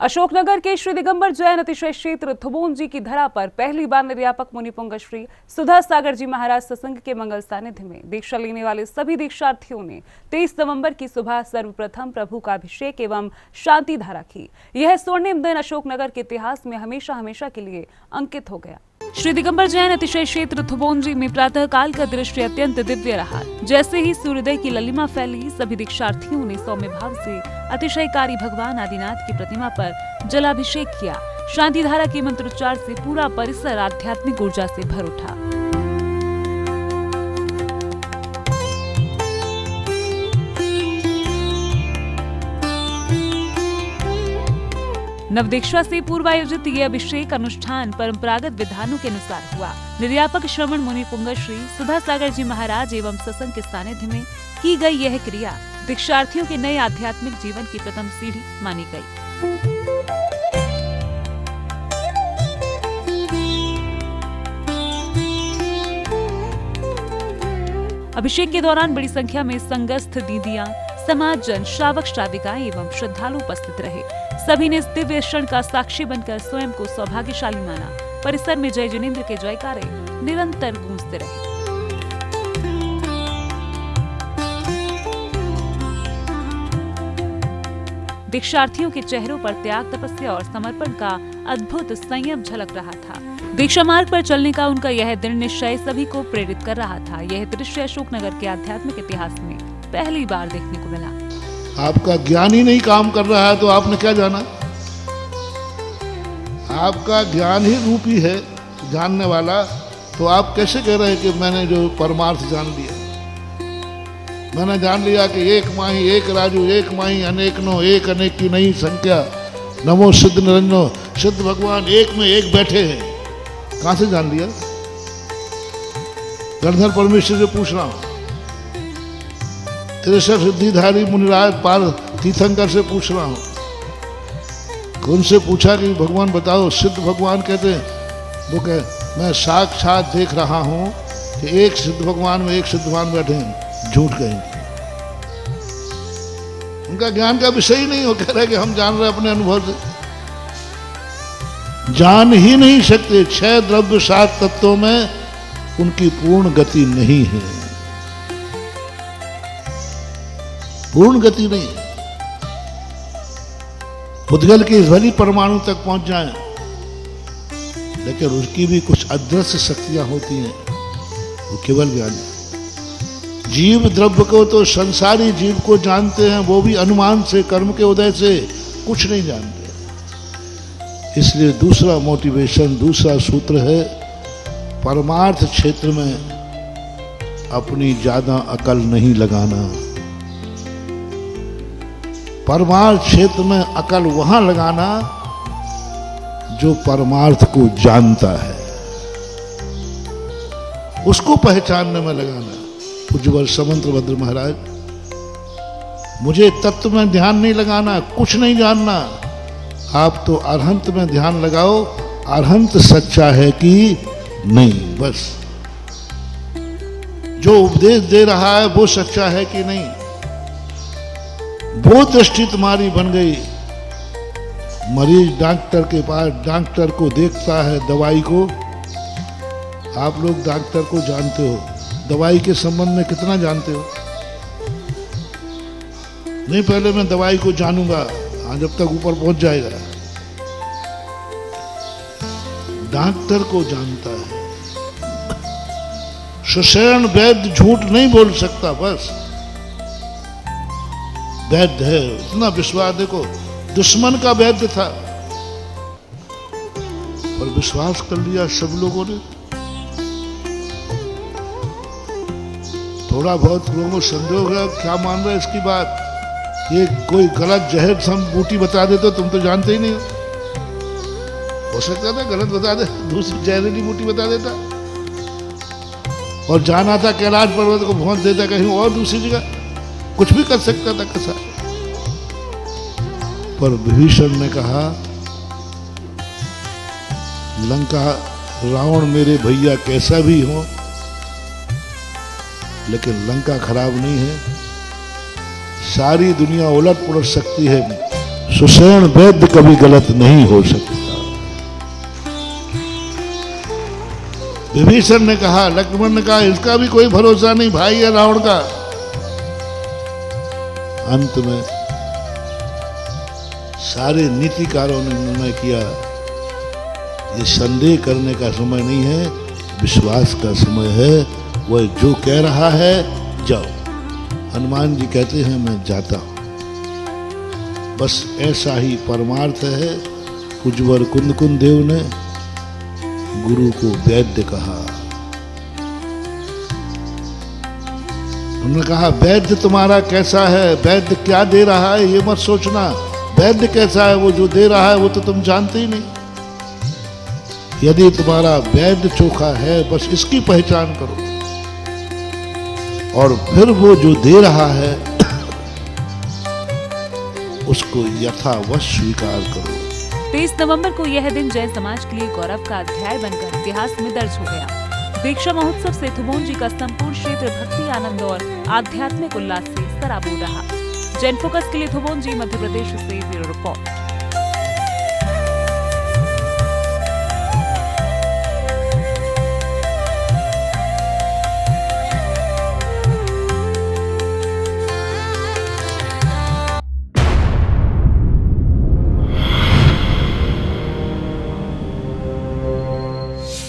अशोकनगर के श्री दिगंबर जैन अतिशय क्षेत्र थुबोन जी की धरा पर पहली बार निर्यापक मुनि पुंग श्री सुधा सागर जी महाराज सत्संग के मंगल सानिध्य में दीक्षा लेने वाले सभी दीक्षार्थियों ने 23 नवंबर की सुबह सर्वप्रथम प्रभु का अभिषेक एवं शांति धारा की। यह स्वर्णिम दिन अशोकनगर के इतिहास में हमेशा हमेशा के लिए अंकित हो गया। श्री दिगंबर जैन अतिशय क्षेत्र थुबोन जी में प्रातः काल का दृश्य अत्यंत दिव्य रहा। जैसे ही सूर्योदय की ललिमा फैली, सभी दीक्षार्थियों ने सौम्य भाव से अतिशयकारी भगवान आदिनाथ की प्रतिमा पर जलाभिषेक किया। शांति धारा के मंत्रोच्चार से पूरा परिसर आध्यात्मिक ऊर्जा से भर उठा। नवदीक्षा से पूर्व आयोजित ये अभिषेक अनुष्ठान परंपरागत विधानों के अनुसार हुआ। निर्यापक श्रवण मुनि पुंग श्री सुधा सागर जी महाराज एवं सत्संग के सानिध्य में की गई यह क्रिया दीक्षार्थियों के नए आध्यात्मिक जीवन की प्रथम सीढ़ी मानी गई। अभिषेक के दौरान बड़ी संख्या में संगस्थ दीदियां, समाजजन, श्रावक श्राविकाएं एवं श्रद्धालु उपस्थित रहे। सभी ने इस दिव्य क्षण का साक्षी बनकर स्वयं को सौभाग्यशाली माना। परिसर में जय जिनेंद्र के जयकारे निरंतर गूंजते रहे। दीक्षार्थियों के चेहरों पर त्याग, तपस्या और समर्पण का अद्भुत संयम झलक रहा था। दीक्षा मार्ग पर चलने का उनका यह दृढ़ निश्चय सभी को प्रेरित कर रहा था। यह दृश्य अशोकनगर के आध्यात्मिक इतिहास में पहली बार देखने को मिला। आपका ज्ञान ही नहीं काम कर रहा है तो आपने क्या जाना? आपका ज्ञान ही रूपी है जानने वाला, तो आप कैसे कह रहे हैं कि मैंने जो परमार्थ जान लिया? मैंने जान लिया कि एक माही एक राजू, एक माही अनेक नो, एक अनेक की नहीं संख्या, नमो सिद्ध निरंजनो, सिद्ध भगवान एक में एक बैठे हैं। कहां से जान लिया? गणधर परमेश्वर से पूछ रहा हूं, त्रिशत सिद्धिधारी मुनिराज पार तीर्थंकर से पूछ रहा हूं। उनसे पूछा कि भगवान बताओ, सिद्ध भगवान कहते हैं, वो कहे मैं साक्षात देख रहा हूं कि एक सिद्ध भगवान में एक सिद्ध भगवान बैठे हैं। झूठ कहेंगे, उनका ज्ञान का विषय ही नहीं हो। कह रहे कि हम जान रहे अपने अनुभव से, जान ही नहीं सकते। 6 द्रव्य 7 तत्वों में उनकी पूर्ण गति नहीं है, पूर्ण गति नहीं। पुद्गल की भली परमाणु तक पहुंच जाएं, लेकिन उसकी भी कुछ अदृश्य शक्तियां होती हैं, वो केवल ज्ञान है। जीव द्रव्य को तो संसारी जीव को जानते हैं, वो भी अनुमान से, कर्म के उदय से कुछ नहीं जानते। इसलिए दूसरा मोटिवेशन, दूसरा सूत्र है, परमार्थ क्षेत्र में अपनी ज्यादा अकल नहीं लगाना। परमार्थ क्षेत्र में अकल वहां लगाना जो परमार्थ को जानता है, उसको पहचानने में लगाना। पूज्यवर समंत्र भद्र महाराज, मुझे तत्व में ध्यान नहीं लगाना, कुछ नहीं जानना। आप तो अरहंत में ध्यान लगाओ, अरहंत सच्चा है कि नहीं, बस। जो उपदेश दे रहा है वो सच्चा है कि नहीं, वो दृष्टि तुम्हारी बन गई। मरीज डॉक्टर के पास, डॉक्टर को देखता है, दवाई को। आप लोग डॉक्टर को जानते हो, दवाई के संबंध में कितना जानते हो? नहीं, पहले मैं दवाई को जानूंगा, जब तक ऊपर पहुंच जाएगा। डॉक्टर को जानता है। सुषेण वैद्य झूठ नहीं बोल सकता, बस वैद्य है, इतना विश्वास। देखो, दुश्मन का वैद्य था, पर विश्वास कर लिया सब लोगों ने। थोड़ा बहुत लोगों को संदेह हो गया, क्या मान रहा है इसकी बात, ये कोई गलत जहर सम बूटी बता दे तो तुम तो जानते ही नहीं हो सकता था गलत बता दे, दूसरी जहरीली बूटी बता देता, और जाना था कैलाश पर्वत को भोंस देता कहीं और दूसरी जगह, कुछ भी कर सकता था कैसा। पर विभीषण ने कहा, लंका रावण मेरे भैया कैसा भी हो, लेकिन लंका खराब नहीं है। सारी दुनिया उलट पुलट सकती है, सुषेण वैद्य कभी गलत नहीं हो सकता। विभीषण ने कहा, लक्ष्मण ने कहा, इसका भी कोई भरोसा नहीं, भाई है रावण का। अंत में सारे नीतिकारों ने निर्णय किया, ये संदेह करने का समय नहीं है, विश्वास का समय है। वह जो कह रहा है जाओ। हनुमान जी कहते हैं मैं जाता हूं। बस ऐसा ही परमार्थ है। कुजवर कुंदकुंद देव ने गुरु को वैद्य कहा। उन्होंने कहा, वैद्य तुम्हारा कैसा है, वैद्य क्या दे रहा है ये मत सोचना, वैद्य कैसा है, वो जो दे रहा है वो तो तुम जानते ही नहीं। यदि तुम्हारा वैद्य चोखा है, बस इसकी पहचान करो और फिर वो जो दे रहा है उसको यथावत स्वीकार करो। 23 नवंबर को यह दिन जैन समाज के लिए गौरव का अध्याय बनकर इतिहास में दर्ज हो गया। दीक्षा महोत्सव से थुबोन जी का संपूर्ण क्षेत्र भक्ति, आनंद और आध्यात्मिक उल्लास से सराबोर रहा। जैन फोकस के लिए थुबोन जी, मध्य प्रदेश से ब्यूरो रिपोर्ट।